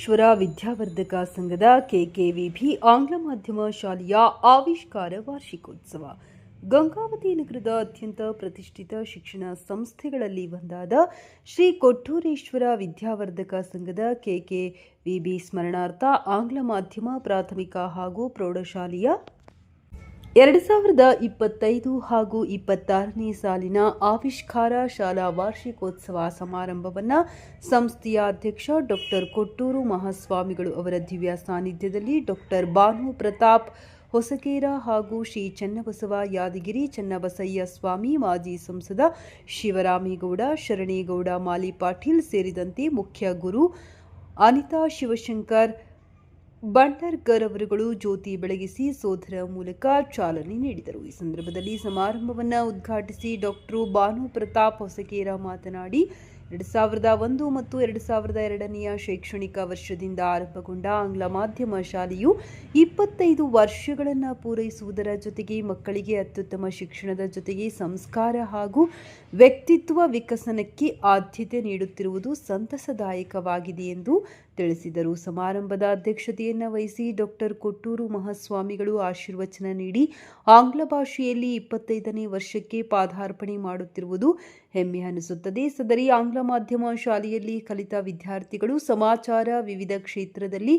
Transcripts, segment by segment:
ಕೊಟ್ಟೂರೇಶ್ವರ ವಿದ್ಯಾವರ್ಧಕ ಸಂಘದ ಕೆಕೆವಿಬಿ ಆಂಗ್ಲ ಮಾಧ್ಯಮ ಶಾಲೆಯ ಆವಿಷ್ಕಾರ ವಾರ್ಷಿಕೋತ್ಸವ. ಗಂಗಾವತಿ ನಗರದ ಅತ್ಯಂತ ಪ್ರತಿಷ್ಠಿತ ಶಿಕ್ಷಣ ಸಂಸ್ಥೆಗಳಲ್ಲಿ ಒಂದಾದ ಶ್ರೀ ಕೊಟ್ಟೂರೇಶ್ವರ ವಿದ್ಯಾವರ್ಧಕ ಸಂಘದ ಕೆಕೆವಿಬಿ ಸ್ಮರಣಾರ್ಥ ಆಂಗ್ಲ ಮಾಧ್ಯಮ ಪ್ರಾಥಮಿಕ ಹಾಗೂ ಪ್ರೌಢಶಾಲೆಯ 2025 ಹಾಗೂ 26ನೇ ಸಾಲಿನ ಆವಿಷ್ಕಾರ ಶಾಲಾ ವಾರ್ಷಿಕೋತ್ಸವ ಸಮಾರಂಭವನ್ನು ಸಂಸ್ಥೆಯ ಅಧ್ಯಕ್ಷ ಡಾಕ್ಟರ್ ಕೊಟ್ಟೂರು ಮಹಾಸ್ವಾಮಿಗಳು ಅವರ ದಿವ್ಯ ಸಾನ್ನಿಧ್ಯದಲ್ಲಿ ಡಾಕ್ಟರ್ ಭಾನು ಪ್ರತಾಪ್ ಹೊಸಕೇರ ಹಾಗೂ ಶ್ರೀ ಚನ್ನಬಸವ ಯಾದಗಿರಿ ಚನ್ನಬಸಯ್ಯ ಸ್ವಾಮಿ, ಮಾಜಿ ಸಂಸದ ಶಿವರಾಮೇಗೌಡ, ಶರಣೇಗೌಡ ಮಾಲಿ ಪಾಟೀಲ್ ಸೇರಿದಂತೆ ಮುಖ್ಯ ಗುರು ಅನಿತಾ ಶಿವಶಂಕರ್ ಬಂಡರ್ಕರ್ ಅವರುಗಳು ಜ್ಯೋತಿ ಬೆಳಗಿಸಿ ಸೋದರ ಮೂಲಕ ಚಾಲನೆ ನೀಡಿದರು. ಈ ಸಂದರ್ಭದಲ್ಲಿ ಸಮಾರಂಭವನ್ನು ಉದ್ಘಾಟಿಸಿ ಡಾಕ್ಟರ್ ಭಾನು ಪ್ರತಾಪ್ ಹೊಸಕೇರ ಮಾತನಾಡಿ, 2001 ಮತ್ತು 2002ನೇ ಶೈಕ್ಷಣಿಕ ವರ್ಷದಿಂದ ಆರಂಭಗೊಂಡ ಆಂಗ್ಲ ಮಾಧ್ಯಮ ಶಾಲೆಯು 25 ವರ್ಷಗಳನ್ನು ಪೂರೈಸುವುದರ ಜೊತೆಗೆ ಮಕ್ಕಳಿಗೆ ಅತ್ಯುತ್ತಮ ಶಿಕ್ಷಣದ ಜೊತೆಗೆ ಸಂಸ್ಕಾರ ಹಾಗೂ ವ್ಯಕ್ತಿತ್ವ ವಿಕಸನಕ್ಕೆ ಆದ್ಯತೆ ನೀಡುತ್ತಿರುವುದು ಸಂತಸದಾಯಕವಾಗಿದೆ ಎಂದು ತಿಳಿಸಿದರು. ಸಮಾರಂಭದ ಅಧ್ಯಕ್ಷತೆಯನ್ನು ವಹಿಸಿ ಡಾಕ್ಟರ್ ಕೊಟ್ಟೂರು ಮಹಾಸ್ವಾಮಿಗಳು ಆಶೀರ್ವಚನ ನೀಡಿ, ಆಂಗ್ಲ ಭಾಷೆಯಲ್ಲಿ 25ನೇ ವರ್ಷಕ್ಕೆ ಪಾದಾರ್ಪಣೆ ಮಾಡುತ್ತಿರುವುದು ಹೆಮ್ಮೆ ಅನಿಸುತ್ತದೆ. ಸದರಿ ಆಂಗ್ಲ ಮಾಧ್ಯಮ ಶಾಲೆಯಲ್ಲಿ ಕಲಿತ ವಿದ್ಯಾರ್ಥಿಗಳು ಸಮಾಚಾರ ವಿವಿಧ ಕ್ಷೇತ್ರದಲ್ಲಿ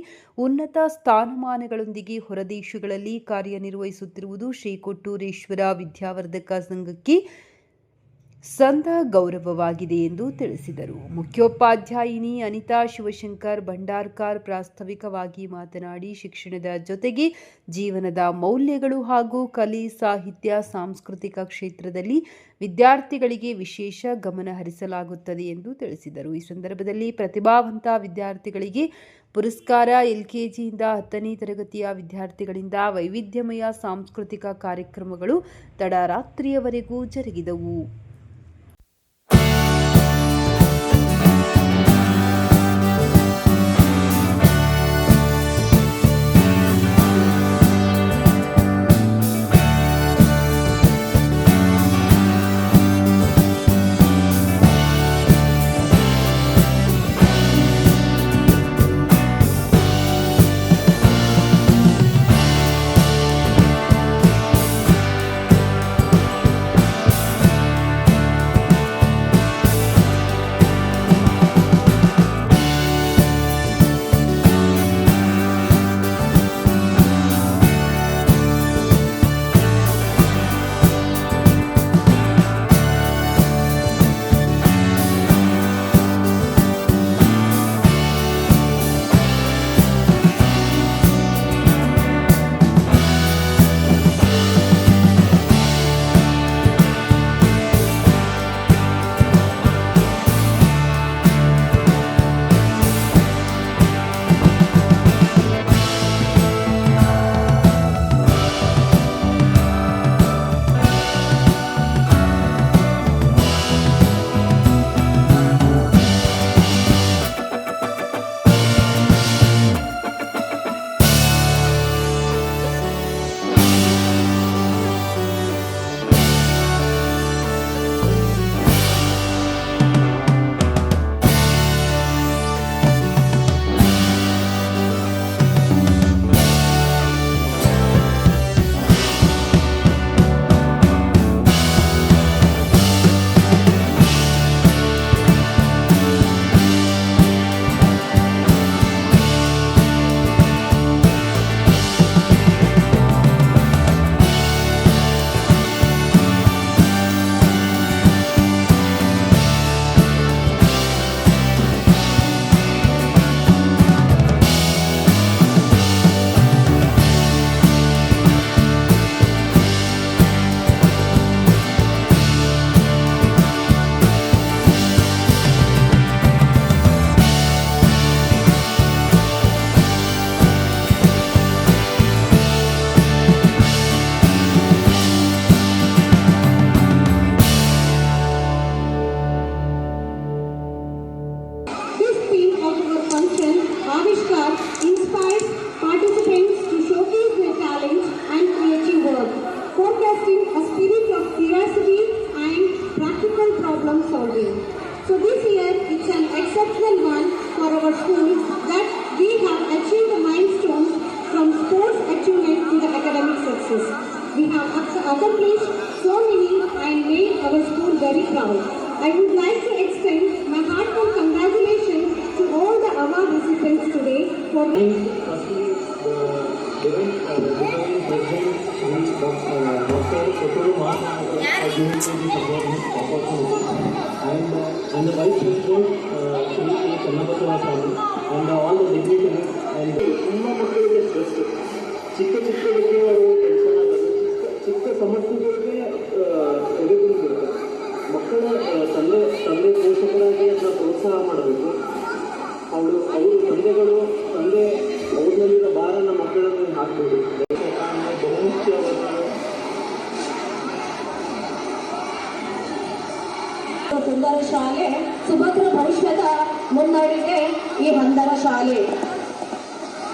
ಉನ್ನತ ಸ್ಥಾನಮಾನಗಳೊಂದಿಗೆ ಹೊರದೇಶಗಳಲ್ಲಿ ಕಾರ್ಯನಿರ್ವಹಿಸುತ್ತಿರುವುದು ಶ್ರೀ ಕೊಟ್ಟೂರೇಶ್ವರ ವಿದ್ಯಾವರ್ಧಕ ಸಂಘಕ್ಕೆ ಸಂದ ಗೌರವವಾಗಿದೆ ಎಂದು ತಿಳಿಸಿದರು. ಮುಖ್ಯೋಪಾಧ್ಯಾಯಿನಿ ಅನಿತಾ ಶಿವಶಂಕರ್ ಭಂಡಾರ್ಕರ್ ಪ್ರಾಸ್ತಾವಿಕವಾಗಿ ಮಾತನಾಡಿ, ಶಿಕ್ಷಣದ ಜೊತೆಗೆ ಜೀವನದ ಮೌಲ್ಯಗಳು ಹಾಗೂ ಕಲೆ, ಸಾಹಿತ್ಯ, ಸಾಂಸ್ಕೃತಿಕ ಕ್ಷೇತ್ರದಲ್ಲಿ ವಿದ್ಯಾರ್ಥಿಗಳಿಗೆ ವಿಶೇಷ ಗಮನ ಹರಿಸಲಾಗುತ್ತದೆ ಎಂದು ತಿಳಿಸಿದರು. ಈ ಸಂದರ್ಭದಲ್ಲಿ ಪ್ರತಿಭಾವಂತ ವಿದ್ಯಾರ್ಥಿಗಳಿಗೆ ಪುರಸ್ಕಾರ, ಎಲ್ಕೆಜಿಯಿಂದ 10ನೇ ತರಗತಿಯ ವಿದ್ಯಾರ್ಥಿಗಳಿಂದ ವೈವಿಧ್ಯಮಯ ಸಾಂಸ್ಕೃತಿಕ ಕಾರ್ಯಕ್ರಮಗಳು ತಡರಾತ್ರಿಯವರೆಗೂ ಜರುಗಿದವು. And the Vice President, Shri Channabasava Swami, and all the dignitaries, and ತುಂಬ ಮಕ್ಕಳಿಗೆ ಸ್ಟ್ರೆಸ್, ಚಿಕ್ಕ ಚಿಕ್ಕದಕ್ಕೆ ಅವರು ಟೆನ್ಷನ್ ಆಗೋದು, ಚಿಕ್ಕ ಸಮಸ್ಯೆಗಳಿಗೆ ಎದುರುಗೊಳ್ಬೇಕು. ಮಕ್ಕಳ ತಂದೆ ಪೋಷಕರಾಗಿ ಅದನ್ನ ಪ್ರೋತ್ಸಾಹ ಮಾಡಬೇಕು. ಅವರು ತಂದೆಗಳು ಅವ್ರನ್ನಲ್ಲಿರೋ ಭಾರನ ಮಕ್ಕಳನ್ನು ಹಾಕಬೇಕು. ಬಹುಮುಖ್ಯವಾದ ಸುಂದರ ಶಾಲೆ ಸುಭದ್ರ ಭವಿಷ್ಯದ ಮುನ್ನಡೆಗೆ ಈ ಒಂದರ ಶಾಲೆ.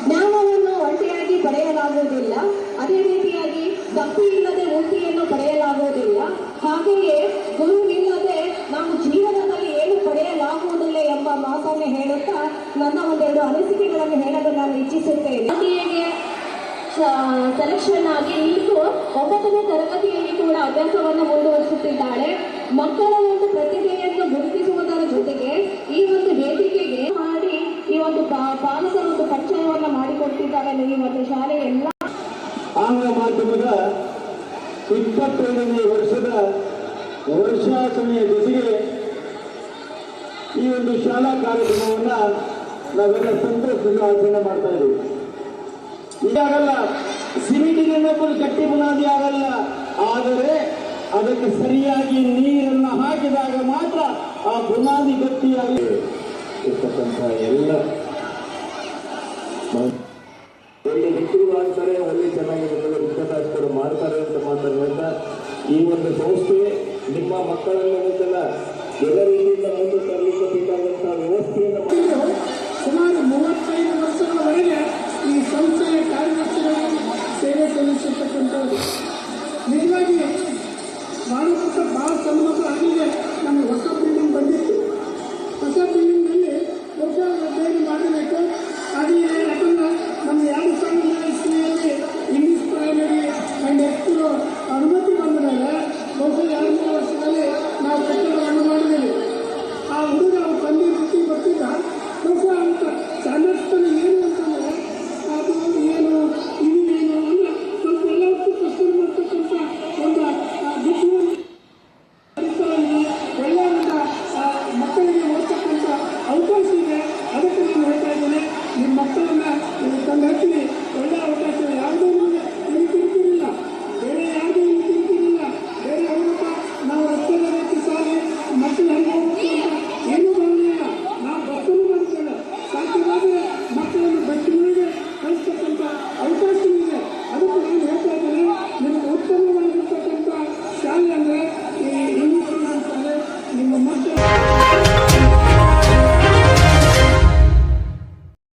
ಜ್ಞಾನವನ್ನು ಒಂಟಿಯಾಗಿ ಪಡೆಯಲಾಗುವುದಿಲ್ಲ, ಅದೇ ರೀತಿಯಾಗಿ ಭಕ್ತಿ ಇಲ್ಲದೆ ಮುಕ್ತಿಯನ್ನು ಪಡೆಯಲಾಗುವುದಿಲ್ಲ. ಹಾಗೆಯೇ ಗುರುವಿಲ್ಲದೆ ನಾವು ಜೀವನದಲ್ಲಿ ಏನು ಪಡೆಯಲಾಗುವುದಿಲ್ಲ ಎಂಬ ಮಾತನ್ನು ಹೇಳುತ್ತಾ ನನ್ನ ಒಂದೆರಡು ಅನಿಸಿಕೆಗಳನ್ನು ಹೇಳಲು ನಾನು ಇಚ್ಛಿಸುತ್ತೇನೆ. ಸೆಲೆಕ್ಷನ್ ಆಗಿ ಇಂದು 9ನೇ ತರಗತಿಯಲ್ಲಿ ಕೂಡ ಅಭ್ಯಾಸವನ್ನು ಮುಂದುವರಿಸುತ್ತಿದ್ದಾಳೆ. ಮಕ್ಕಳ ಒಂದು ಪ್ರತಿಭೆಯನ್ನು ಗುರುತಿಸುವುದರ ಜೊತೆಗೆ ಈ ಒಂದು ವೇದಿಕೆಗೆ ಮಾಡಿ ಈ ಒಂದು ಪಾಲಕರ ಒಂದು ಪರಿಚಯವನ್ನು ಮಾಡಿಕೊಟ್ಟಿದ್ದಾರೆ. ಈ ಒಂದು ಶಾಲೆ ಎಲ್ಲ ಆಂಗ್ಲ ಮಾಧ್ಯಮದ 22ನೇ ವರ್ಷದ ವರ್ಷಾಚರಣೆಯ ಜೊತೆಗೆ ಈ ಒಂದು ಶಾಲಾ ಕಾರ್ಯಕ್ರಮವನ್ನ ನಾವೆಲ್ಲ ಸಂತೋಷದಿಂದ ಆಚರಣೆ ಮಾಡ್ತಾ ಇದ್ದೀವಿ. ಇದಾಗಲ್ಲ, ಸಿಮೆಂಟಿನ ಗಟ್ಟಿ ಬುನಾದಿ ಆಗಲ್ಲ, ಆದರೆ ಅದಕ್ಕೆ ಸರಿಯಾಗಿ ನೀರನ್ನು ಹಾಕಿದಾಗ ಮಾತ್ರ ಆ ಬುನಾದಿ ಗಟ್ಟಿಯಾಗಿ ಇರ್ತಕ್ಕಂಥ ಎಲ್ಲ ಒಳ್ಳೆ ಮಿತ್ರರು ಆಗ್ತಾರೆ, ಒಳ್ಳೆ ಚೆನ್ನಾಗಿರ್ತದೆ, ವಿದ್ಯಾಭ್ಯಾಸ ಮಾಡ್ತಾರೆ ಅಂತ ಮಾತಾಡುವಂತ ಈ ಒಂದು ಸಂಸ್ಥೆ ನಿಮ್ಮ ಮಕ್ಕಳನ್ನು